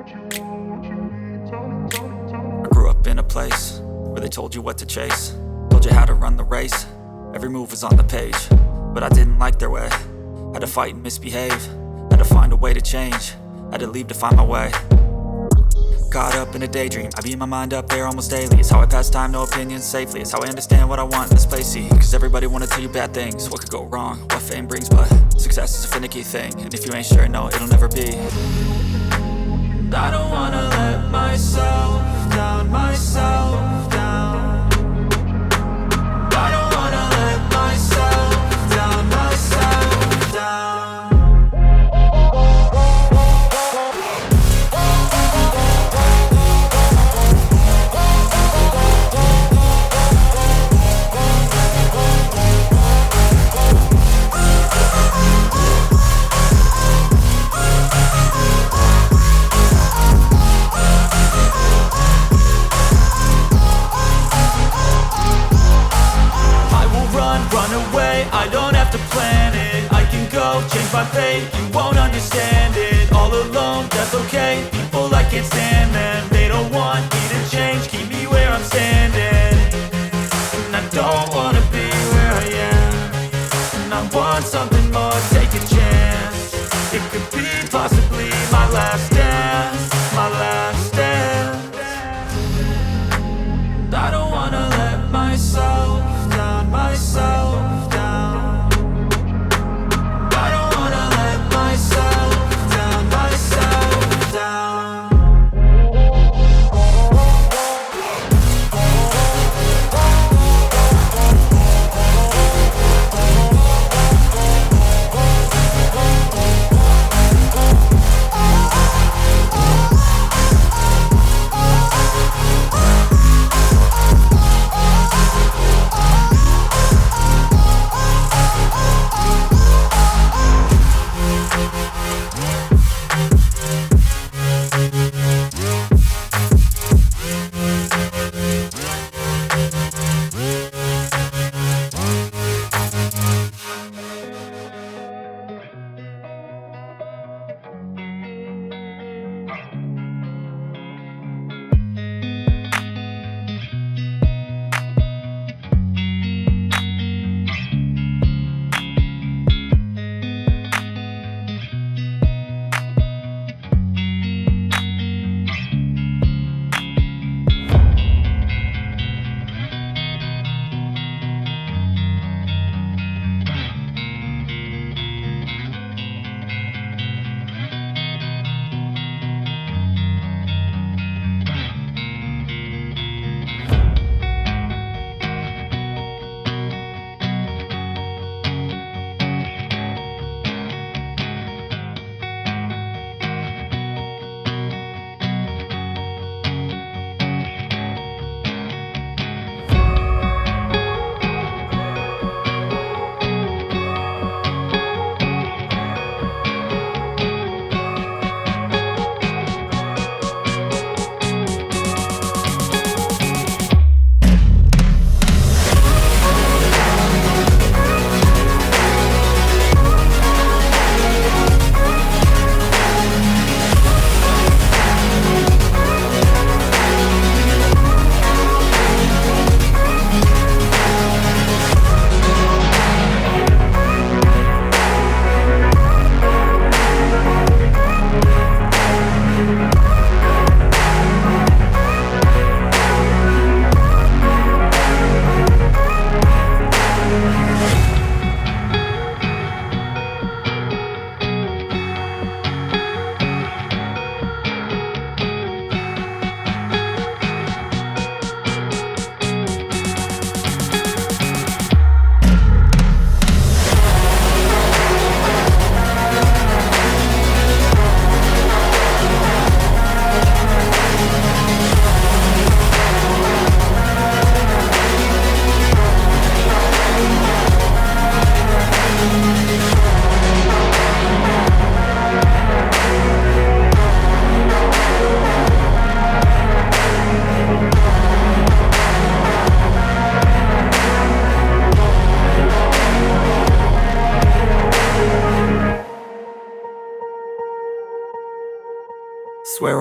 I grew up in a place where they told you what to chase, told you how to run the race. Every move was on the page, but I didn't like their way. Had to fight and misbehave, had to find a way to change, had to leave to find my way. Caught up in a daydream, I beat my mind up there almost daily. It's how I pass time, no opinions safely. It's how I understand what I want in this place, see. Cause everybody wanna tell you bad things, what could go wrong, what fame brings. But success is a finicky thing, and if you ain't sure, no, it'll never be. I don't wanna let myself down, myself down. I don't wanna let myself down, myself down. I don't have to plan it, I can go change my fate. You won't understand it, all alone, that's okay. People, I can't stand them, they don't want me to change. Keep me where I'm standing, and I don't wanna be where I am. And I want something more, take a chance. It could be possibly my last dance, my last dance. And I don't wanna let myself down, myself down.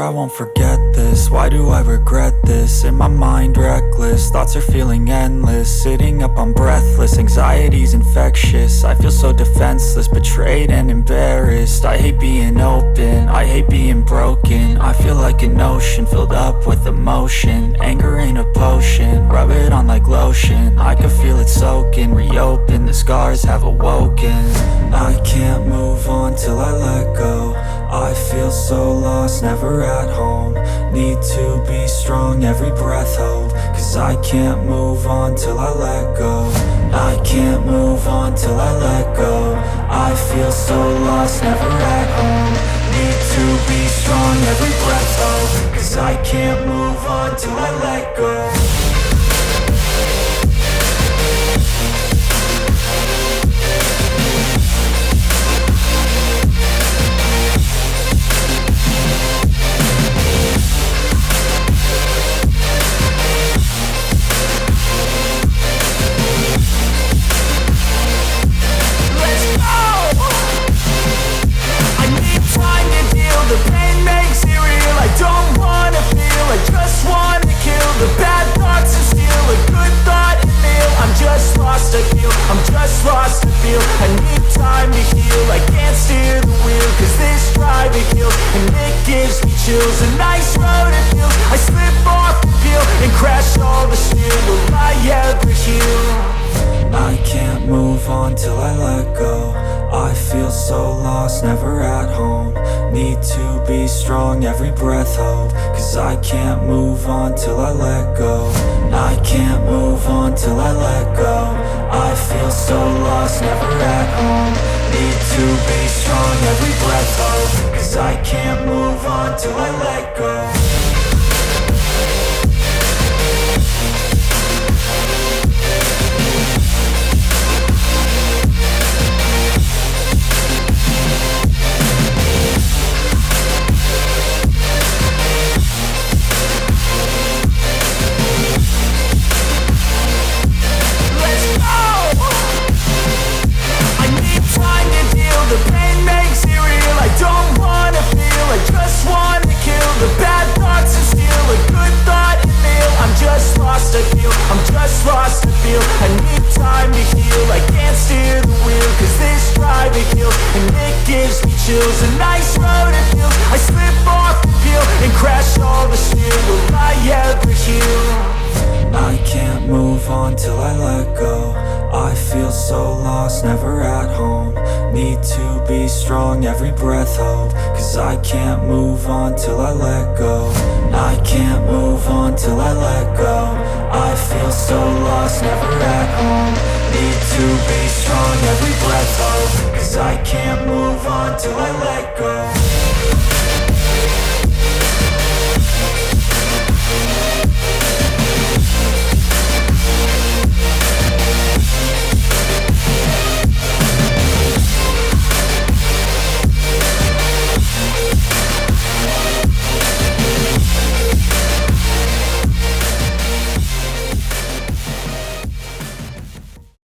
I won't forget this. Why do I regret this? In my mind reckless, thoughts are feeling endless. Sitting up, I'm breathless, anxiety's infectious. I feel so defenseless, betrayed and embarrassed. I hate being open, I hate being broken. I feel like an ocean filled up with emotion. Anger ain't a potion, rub it on like lotion. I can feel it soaking, reopen, the scars have awoken. I can't move on till I let go. I feel so lost, never at home. Need to be strong, every breath hold. Cause I can't move on till I let go. I can't move on till I let go. I feel so lost, never at home. Need to be strong, every breath hold. Cause I can't move on till I let go. The pain makes it real, I don't wanna feel, I just wanna kill the bad thoughts and steal a good thought and feel. I'm just lost, I feel, I'm just lost, I feel. I need time to heal, I can't steer the wheel. Cause this drive it kills, and it gives me chills. A nice road it feels, I slip off the peel and crash all the steel. Will I ever heal? I can't move on till I let go. I feel so lost, never at home. Need to be strong, every breath hold. Cause I can't move on till I let go. I can't move on till I let go. I feel so lost, never at home. Need to be strong, every breath hold. Cause I can't move on till I let go. The pain makes it real, I don't wanna feel, I just wanna kill the bad thoughts and steal a good thought and feel. I'm just lost, I feel, I'm just lost, I feel. I need time to heal, I can't steer the wheel. Cause this drive it kills, and it gives me chills. A nice road it feels, I slip off the peel and crash all the steel. Will I ever heal? I can't move on till I let go. I feel so lost, never at home. Need to be strong, every breath hold. Cause I can't move on till I let go. I can't move on till I let go. I feel so lost, never at home. Need to be strong, every breath hold. Cause I can't move on till I let go.